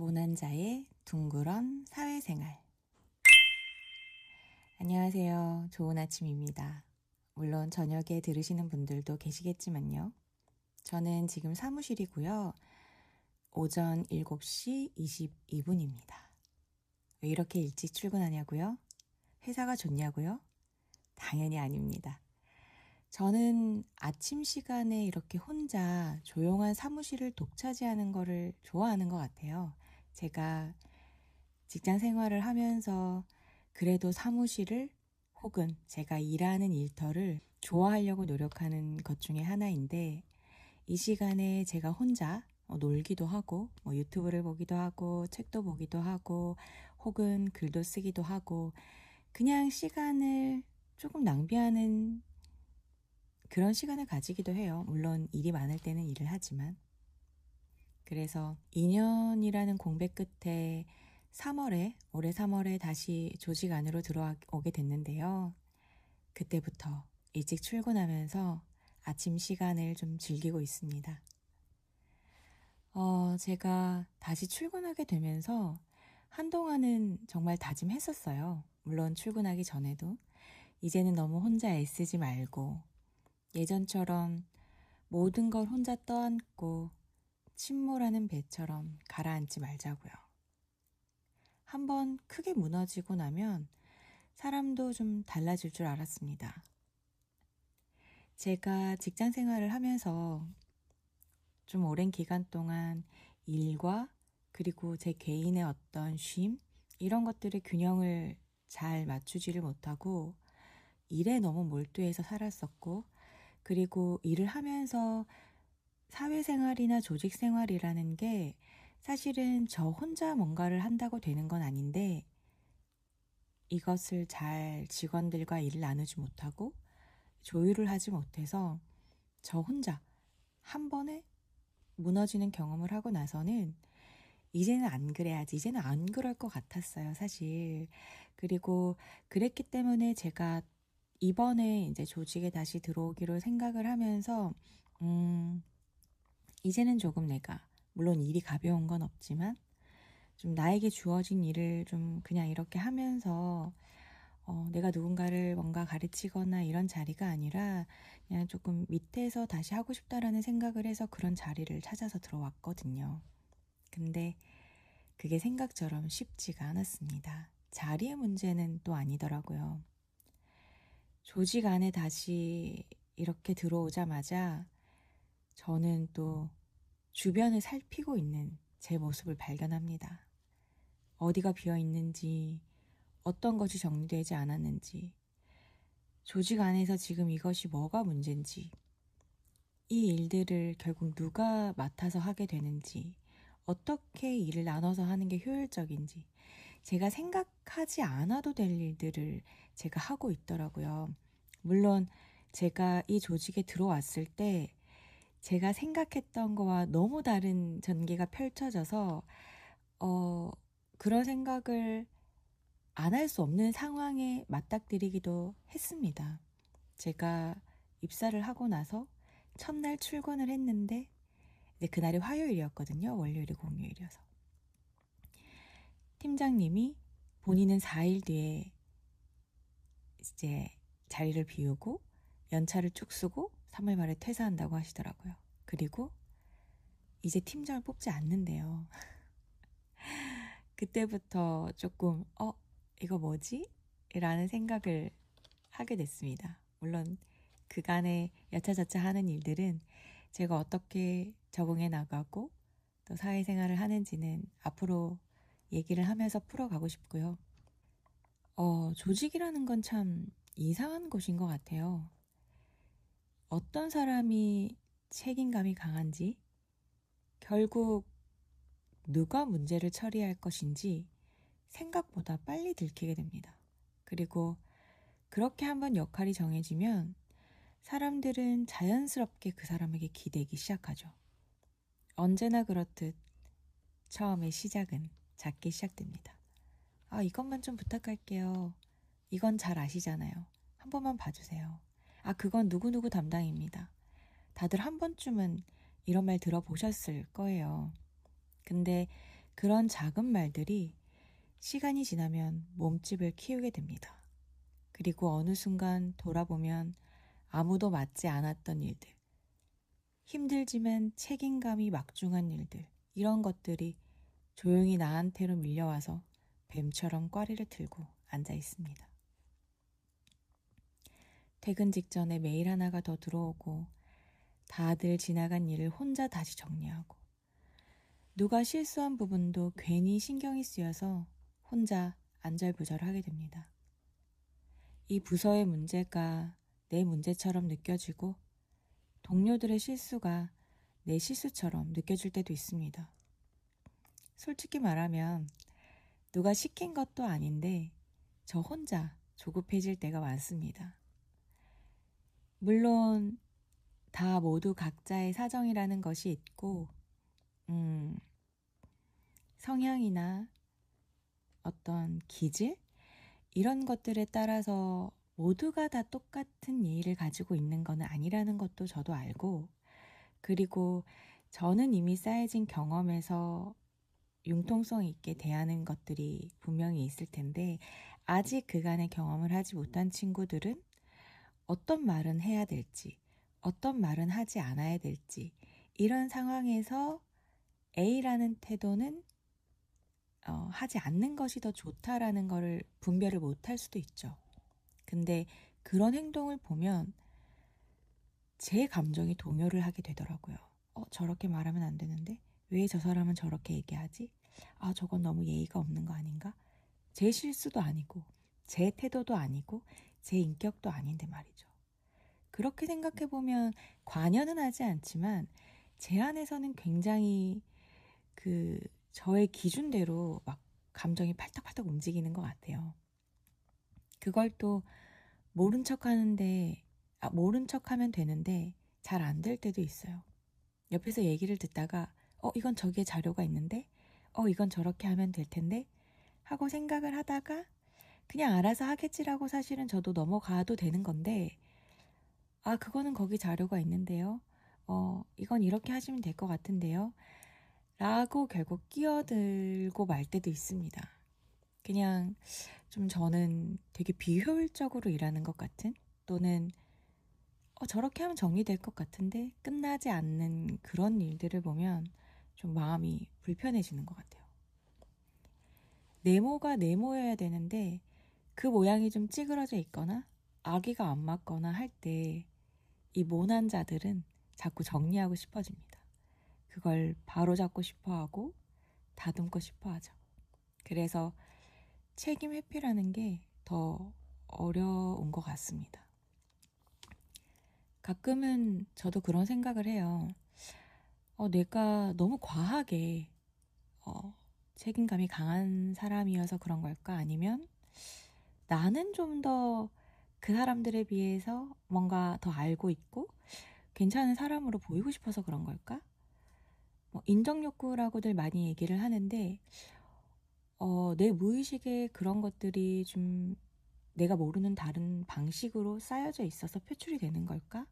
모난자의 둥그런 사회생활. 안녕하세요. 좋은 아침입니다. 물론 저녁에 들으시는 분들도 계시겠지만요. 저는 지금 사무실이고요. 오전 7시 22분입니다. 왜 이렇게 일찍 출근하냐고요? 회사가 좋냐고요? 당연히 아닙니다. 저는 아침 시간에 이렇게 혼자 조용한 사무실을 독차지하는 거를 좋아하는 것 같아요. 제가 직장 생활을 하면서 그래도 사무실을 혹은 제가 일하는 일터를 좋아하려고 노력하는 것 중에 하나인데, 이 시간에 제가 혼자 놀기도 하고 유튜브를 보기도 하고 책도 보기도 하고 혹은 글도 쓰기도 하고 그냥 시간을 조금 낭비하는 그런 시간을 가지기도 해요. 물론 일이 많을 때는 일을 하지만. 그래서 2년이라는 공백 끝에 올해 3월에 다시 조직 안으로 들어오게 됐는데요. 그때부터 일찍 출근하면서 아침 시간을 좀 즐기고 있습니다. 제가 다시 출근하게 되면서 한동안은 정말 다짐했었어요. 물론 출근하기 전에도 이제는 너무 혼자 애쓰지 말고 예전처럼 모든 걸 혼자 떠안고 침몰하는 배처럼 가라앉지 말자고요. 한번 크게 무너지고 나면 사람도 좀 달라질 줄 알았습니다. 제가 직장 생활을 하면서 좀 오랜 기간 동안 일과 그리고 제 개인의 어떤 쉼 이런 것들의 균형을 잘 맞추지를 못하고 일에 너무 몰두해서 살았었고, 그리고 일을 하면서 사회생활이나 조직생활이라는 게 사실은 저 혼자 뭔가를 한다고 되는 건 아닌데, 이것을 잘 직원들과 일을 나누지 못하고 조율을 하지 못해서 저 혼자 한 번에 무너지는 경험을 하고 나서는 이제는 안 그래야지, 이제는 안 그럴 것 같았어요, 사실. 그리고 그랬기 때문에 제가 이번에 이제 조직에 다시 들어오기로 생각을 하면서 이제는 조금 내가, 물론 일이 가벼운 건 없지만 좀 나에게 주어진 일을 좀 그냥 이렇게 하면서 내가 누군가를 뭔가 가르치거나 이런 자리가 아니라 그냥 조금 밑에서 다시 하고 싶다라는 생각을 해서 그런 자리를 찾아서 들어왔거든요. 근데 그게 생각처럼 쉽지가 않았습니다. 자리의 문제는 또 아니더라고요. 조직 안에 다시 이렇게 들어오자마자 저는 또 주변을 살피고 있는 제 모습을 발견합니다. 어디가 비어 있는지, 어떤 것이 정리되지 않았는지, 조직 안에서 지금 이것이 뭐가 문제인지, 이 일들을 결국 누가 맡아서 하게 되는지, 어떻게 일을 나눠서 하는 게 효율적인지, 제가 생각하지 않아도 될 일들을 제가 하고 있더라고요. 물론 제가 이 조직에 들어왔을 때 제가 생각했던 거와 너무 다른 전개가 펼쳐져서 그런 생각을 안 할 수 없는 상황에 맞닥뜨리기도 했습니다. 제가 입사를 하고 나서 첫날 출근을 했는데 그날이 화요일이었거든요. 월요일이 공휴일이어서. 팀장님이 본인은 4일 뒤에 이제 자리를 비우고 연차를 쭉 쓰고 3월 말에 퇴사한다고 하시더라고요. 그리고 이제 팀장을 뽑지 않는데요. 그때부터 조금 이거 뭐지? 라는 생각을 하게 됐습니다. 물론 그간의 여차저차 하는 일들은 제가 어떻게 적응해 나가고 또 사회생활을 하는지는 앞으로 얘기를 하면서 풀어가고 싶고요. 조직이라는 건 참 이상한 곳인 것 같아요. 어떤 사람이 책임감이 강한지, 결국 누가 문제를 처리할 것인지 생각보다 빨리 들키게 됩니다. 그리고 그렇게 한번 역할이 정해지면 사람들은 자연스럽게 그 사람에게 기대기 시작하죠. 언제나 그렇듯 처음의 시작은 작게 시작됩니다. 이것만 좀 부탁할게요. 이건 잘 아시잖아요. 한 번만 봐주세요. 그건 누구누구 담당입니다. 다들 한 번쯤은 이런 말 들어보셨을 거예요. 근데 그런 작은 말들이 시간이 지나면 몸집을 키우게 됩니다. 그리고 어느 순간 돌아보면 아무도 맞지 않았던 일들, 힘들지만 책임감이 막중한 일들, 이런 것들이 조용히 나한테로 밀려와서 뱀처럼 꽈리를 틀고 앉아 있습니다. 퇴근 직전에 메일 하나가 더 들어오고 다들 지나간 일을 혼자 다시 정리하고 누가 실수한 부분도 괜히 신경이 쓰여서 혼자 안절부절하게 됩니다. 이 부서의 문제가 내 문제처럼 느껴지고 동료들의 실수가 내 실수처럼 느껴질 때도 있습니다. 솔직히 말하면 누가 시킨 것도 아닌데 저 혼자 조급해질 때가 많습니다. 물론 다 모두 각자의 사정이라는 것이 있고 성향이나 어떤 기질? 이런 것들에 따라서 모두가 다 똑같은 예의를 가지고 있는 건 아니라는 것도 저도 알고, 그리고 저는 이미 쌓여진 경험에서 융통성 있게 대하는 것들이 분명히 있을 텐데 아직 그간의 경험을 하지 못한 친구들은 어떤 말은 해야 될지, 어떤 말은 하지 않아야 될지, 이런 상황에서 A라는 태도는 하지 않는 것이 더 좋다라는 거를 분별을 못할 수도 있죠. 근데 그런 행동을 보면 제 감정이 동요를 하게 되더라고요. 저렇게 말하면 안 되는데 왜 저 사람은 저렇게 얘기하지? 저건 너무 예의가 없는 거 아닌가? 제 실수도 아니고 제 태도도 아니고 제 인격도 아닌데 말이죠. 그렇게 생각해보면 관여는 하지 않지만 제 안에서는 굉장히 저의 기준대로 막 감정이 팔딱팔딱 움직이는 것 같아요. 그걸 또 모른 척하면 되는데 잘 안 될 때도 있어요. 옆에서 얘기를 듣다가 이건 저기에 자료가 있는데 이건 저렇게 하면 될 텐데 하고 생각을 하다가 그냥 알아서 하겠지라고 사실은 저도 넘어가도 되는 건데 그거는 거기 자료가 있는데요. 이건 이렇게 하시면 될 것 같은데요. 라고 결국 끼어들고 말 때도 있습니다. 그냥 좀 저는 되게 비효율적으로 일하는 것 같은, 또는 저렇게 하면 정리될 것 같은데 끝나지 않는 그런 일들을 보면 좀 마음이 불편해지는 것 같아요. 네모가 네모여야 되는데 그 모양이 좀 찌그러져 있거나 아기가 안 맞거나 할 때 이 모난 자들은 자꾸 정리하고 싶어집니다. 그걸 바로잡고 싶어하고 다듬고 싶어하죠. 그래서 책임 회피라는 게 더 어려운 것 같습니다. 가끔은 저도 그런 생각을 해요. 내가 너무 과하게 책임감이 강한 사람이어서 그런 걸까? 아니면 나는 좀 더 그 사람들에 비해서 뭔가 더 알고 있고 괜찮은 사람으로 보이고 싶어서 그런 걸까? 인정 욕구라고들 많이 얘기를 하는데 내 무의식에 그런 것들이 좀 내가 모르는 다른 방식으로 쌓여져 있어서 표출이 되는 걸까?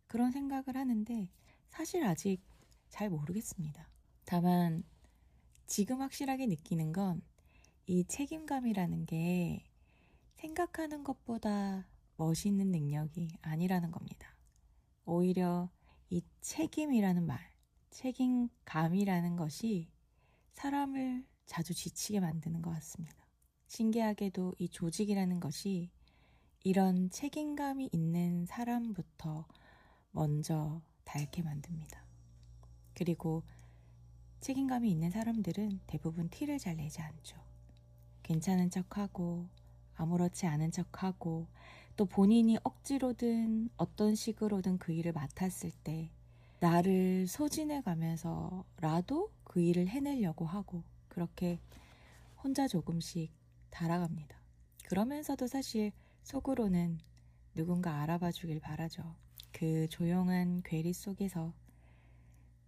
그런 생각을 하는데 사실 아직 잘 모르겠습니다. 다만 지금 확실하게 느끼는 건 이 책임감이라는 게 생각하는 것보다 멋있는 능력이 아니라는 겁니다. 오히려 이 책임이라는 말, 책임감이라는 것이 사람을 자주 지치게 만드는 것 같습니다. 신기하게도 이 조직이라는 것이 이런 책임감이 있는 사람부터 먼저 닳게 만듭니다. 그리고 책임감이 있는 사람들은 대부분 티를 잘 내지 않죠. 괜찮은 척하고 아무렇지 않은 척하고 또 본인이 억지로든 어떤 식으로든 그 일을 맡았을 때 나를 소진해 가면서라도 그 일을 해내려고 하고 그렇게 혼자 조금씩 달아갑니다. 그러면서도 사실 속으로는 누군가 알아봐 주길 바라죠. 그 조용한 괴리 속에서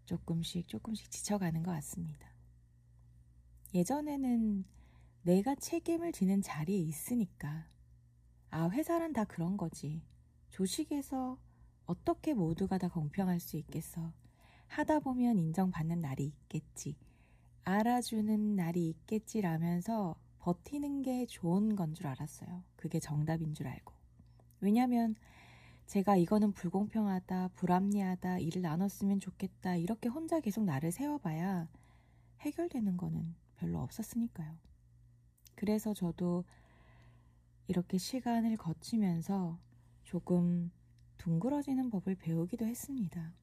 조금씩 지쳐가는 것 같습니다. 예전에는 내가 책임을 지는 자리에 있으니까 회사란 다 그런 거지. 조직에서 어떻게 모두가 다 공평할 수 있겠어. 하다 보면 인정받는 날이 있겠지. 알아주는 날이 있겠지라면서 버티는 게 좋은 건 줄 알았어요. 그게 정답인 줄 알고. 왜냐면 제가 이거는 불공평하다, 불합리하다, 일을 나눴으면 좋겠다 이렇게 혼자 계속 나를 세워봐야 해결되는 거는 별로 없었으니까요. 그래서 저도 이렇게 시간을 거치면서 조금 둥그러지는 법을 배우기도 했습니다.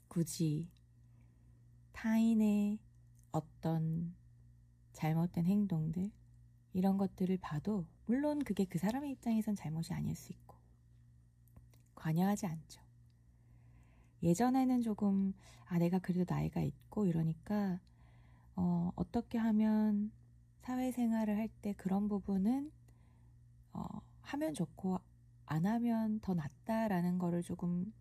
굳이 타인의 어떤 잘못된 행동들 이런 것들을 봐도 물론 그게 그 사람의 입장에선 잘못이 아닐 수 있고 관여하지 않죠. 예전에는 조금 내가 그래도 나이가 있고 이러니까 어떻게 하면 사회생활을 할 때 그런 부분은 하면 좋고 안 하면 더 낫다라는 거를 조금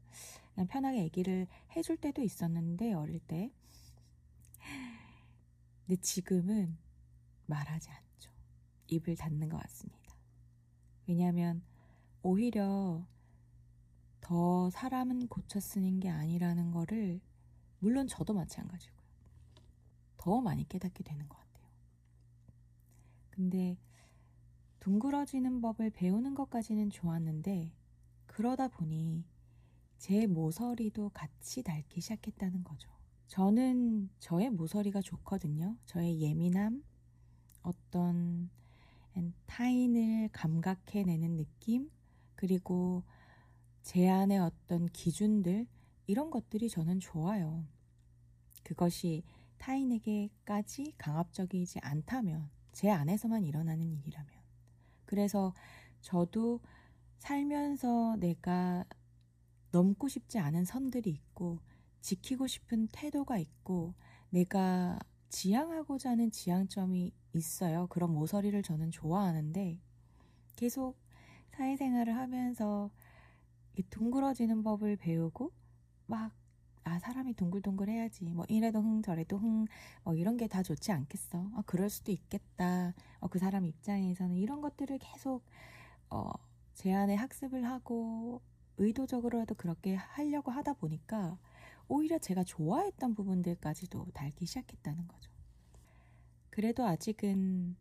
그냥 편하게 얘기를 해줄 때도 있었는데 어릴 때. 근데 지금은 말하지 않죠. 입을 닫는 것 같습니다. 왜냐하면 오히려 더 사람은 고쳐 쓰는 게 아니라는 거를 물론 저도 마찬가지고요. 더 많이 깨닫게 되는 것 같아요. 근데 둥그러지는 법을 배우는 것까지는 좋았는데 그러다 보니 제 모서리도 같이 닳기 시작했다는 거죠. 저는 저의 모서리가 좋거든요. 저의 예민함, 어떤 타인을 감각해내는 느낌, 그리고 제 안의 어떤 기준들, 이런 것들이 저는 좋아요. 그것이 타인에게까지 강압적이지 않다면, 제 안에서만 일어나는 일이라면. 그래서 저도 살면서 내가 넘고 싶지 않은 선들이 있고 지키고 싶은 태도가 있고 내가 지향하고자 하는 지향점이 있어요. 그런 모서리를 저는 좋아하는데 계속 사회생활을 하면서 둥그러지는 법을 배우고 막 사람이 둥글둥글 해야지 뭐 이래도 저래도 뭐 이런 게 다 좋지 않겠어. 그럴 수도 있겠다. 그 사람 입장에서는 이런 것들을 계속 제 안에 학습을 하고 의도적으로라도 그렇게 하려고 하다 보니까 오히려 제가 좋아했던 부분들까지도 닳기 시작했다는 거죠. 그래도 아직은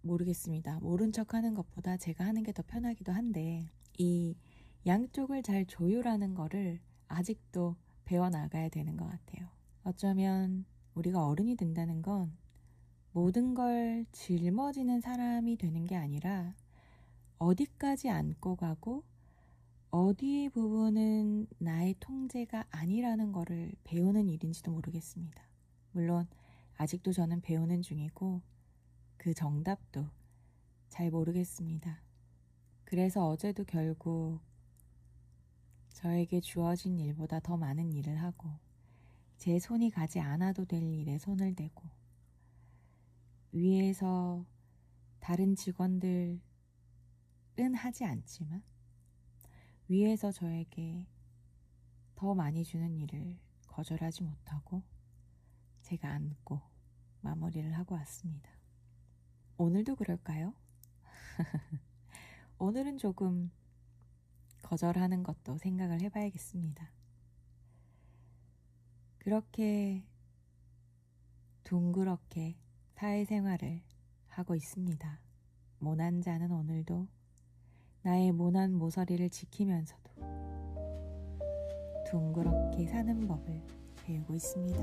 모르겠습니다. 모른 척 하는 것보다 제가 하는 게 더 편하기도 한데 이 양쪽을 잘 조율하는 거를 아직도 배워나가야 되는 것 같아요. 어쩌면 우리가 어른이 된다는 건 모든 걸 짊어지는 사람이 되는 게 아니라 어디까지 안고 가고 어디 부분은 나의 통제가 아니라는 거를 배우는 일인지도 모르겠습니다. 물론 아직도 저는 배우는 중이고 그 정답도 잘 모르겠습니다. 그래서 어제도 결국 저에게 주어진 일보다 더 많은 일을 하고 제 손이 가지 않아도 될 일에 손을 대고 위에서 다른 직원들은 하지 않지만 위에서 저에게 더 많이 주는 일을 거절하지 못하고 제가 안고 마무리를 하고 왔습니다. 오늘도 그럴까요? 오늘은 조금 거절하는 것도 생각을 해봐야겠습니다. 그렇게 둥그렇게 사회생활을 하고 있습니다. 모난 자는 오늘도 나의 모난 모서리를 지키면서도 둥그렇게 사는 법을 배우고 있습니다.